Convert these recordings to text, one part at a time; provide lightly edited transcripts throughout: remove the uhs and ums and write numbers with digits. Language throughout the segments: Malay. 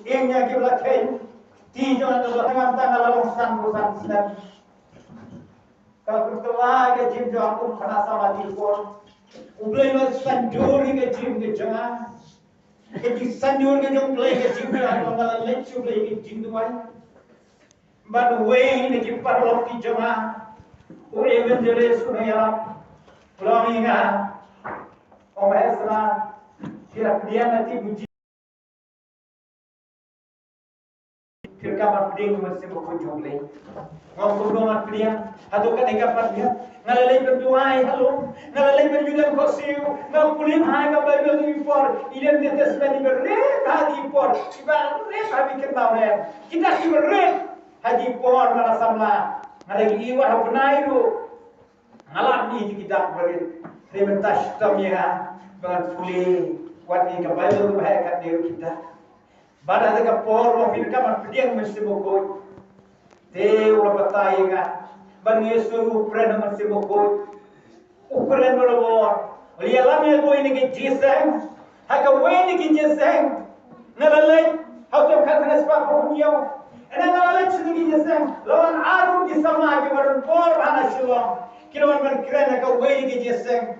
Ingnya kita kain, tiada dengan tangan lalu san sinar. Kalau berdoa ke jim jo aku kena sama tilpon, ublay mas sanjur ke jim ke jangan, ke jim sanjur ke jom play ke jim ke aku malah lecu play ke jim tuan. But way ke jim parlok ki jangan, uye benjere sunaya, pulang ingat, omesra, kira dia nanti buji. फिर का बात पड़ेगी मुझसे वो कुछ हो गई हम को दो बात पड़िया हाथों का देखा पड़ गया नले पर दुआएं हेलो नले पर यूनियन कोसियो नल पुलिस हाय का बाइबल दी पर इधर ने तस्वीर पर रे हादी पर इबार रे भाभी के बारे kita की रे हादी पर mana samla nale iwa habnairu ngalam ni kita beri rementas tamia dengan puli kuat ni ka baibel bahaya kat dia kita Bada dekat por mau firman berdiam mesti bokoi. Te ulah batai kan. Bang Yesus upren mesti bokoi. Upren berlor. Lihat lama tu ini ke jiseng. Haka ini ke jiseng. Nalalai. Hau tu kata sebab punya. Ena nalalai sini ke jiseng. Lawan arum di sama ke badan por bahana silong. Kira orang kira haka ini ke jiseng.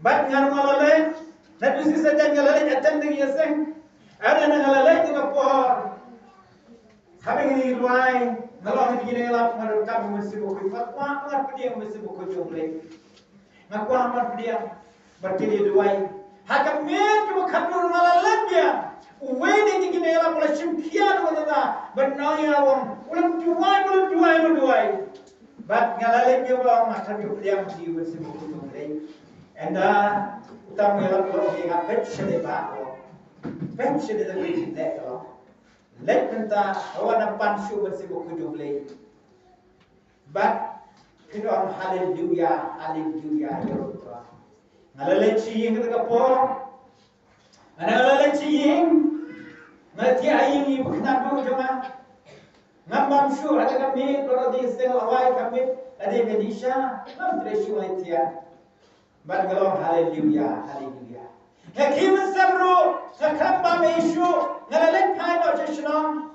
Bat ngan nalalai. Nabi sisa jangan nalalai atam di jiseng. Ada yang nalalai dengan por, kami ini luai, kalau ini gini lah, menurut kami mesti buku, ngakuan pediam mesti buku jumlah, ngakuan pediam berkini luai, hakam mer cuma kantor nalalai dia, uwe ini gini lah mulai cimpian mana, bernaya orang, ulam juai, bat nalalai dia orang macam pediam dia mesti buku jumlah, anda utama yang kalau dia ngapet sedekah. Pension is a great letter. Let them ta awan pan shu mesti buku jumlah. But you know hallelujah ya Allah. Ngalalai cing kita kapor. Ngalalai cing. Ngerti aing ni bukan dulu cuma. Ngambam shu ada kami kalau di istilah awal kami ada medisha. Ngam tresu aitia. But kalau hallelujah. Hakim Samro, Sakamba Meshu, Nalalek Pino Jeshnon,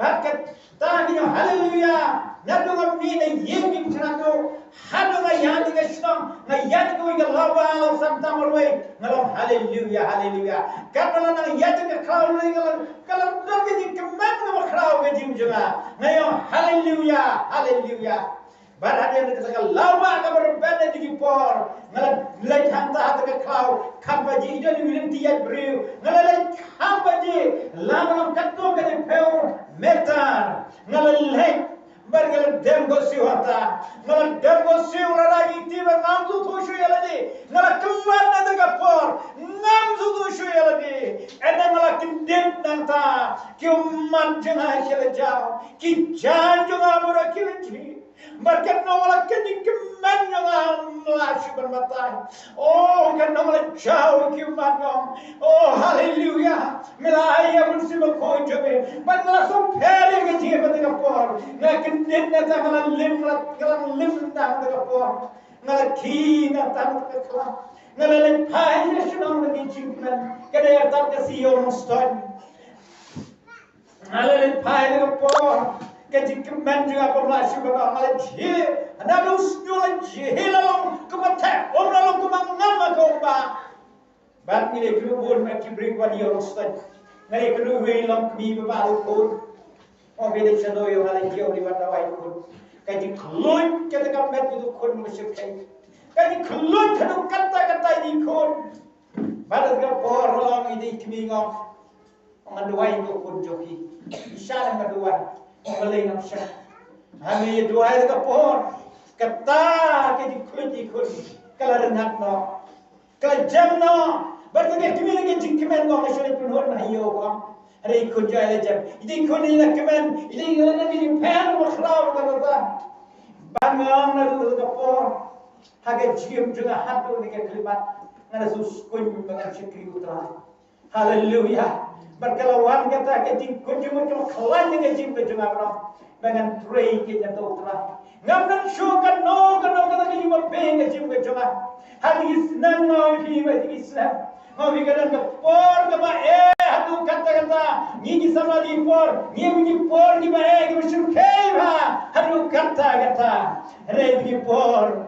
Bakat Tagino, Hallelujah, Nadunga Mina, Yiming Trando, Hadunga Yandiga Shnong, Nayatgo Lava, sometime away, Nalom, Hallelujah. Katalana Yatika Crown, Kalam, command of a crowd with Jim Juma, Nayo, Hallelujah. Barang yang kita lawa kabar benda di por, ngalai hanta hata kau, kampaji itu ni tiap beriu, ngalai kampaji, lawan kato kene peu metar, ngalai barang demgo siwata, ngalai demgo siwara tiba ngamzu thushu yaladi, ngalai kemar nada por, ngamzu thushu yaladi, ena ngalai kindem nanta, kiuman jangan selajau, kijan jangan murah kilenci. Market no wala kini kemen yang lasu bermatai. Oh, kan no wala jauh kiuman. Oh, hallelujah. Melaya pun si berkoi jobe. But langsung peri ke jiwa dengan por. Ngakin dinner tangan lim tang dengan por. Ngalaki tang dengan por. Ngalalin pai na sinong naging chingman. Kada yartan kasi yung stone. Ngalalin pai dengan por. Kajik kemen juga berlaku beramalan jihad. Anda harus jual jihad lalu kementerian orang lalu kemana kau bah? Bat ni lekru pun macam beri wadi orang stad. Ngai lekru hilang kami berbalu pun. Oh beda cendol yang ada jauh di mana wae pun. Kajik keluar kita kemen itu pun musyakai. Kajik keluar kita kata ini pun. Balas kapor lalu ini kami ngam. Menduai itu pun joki. Isyarat menduai. Malay ng siya. Kami duhay na kapon. Kata kaya kalarinhat no. Kalajam no. Ba't kaya kami naging mo. Kasi punhon na hiyo ko. Aray ko dyan ay dyan. Hindi ko nila kamen. Hindi ko nila nilipan. Maklaw ka na ba. Bangam na doon kapon. Haga jiyam dyan hato ni kaklipat. Nga nasuskun yung mga sikri utra. Hallelujah. Berkelawan kata kecing kunjung macam kelan dengan jim kecing apa dengan pray kita dokter ngamdan syukan no kata kecing berpeng kecing kecing hari Islam no hi Islam mau bikin ke por ke ni sama di por ni bae ni bersyukai ha haru kata re di por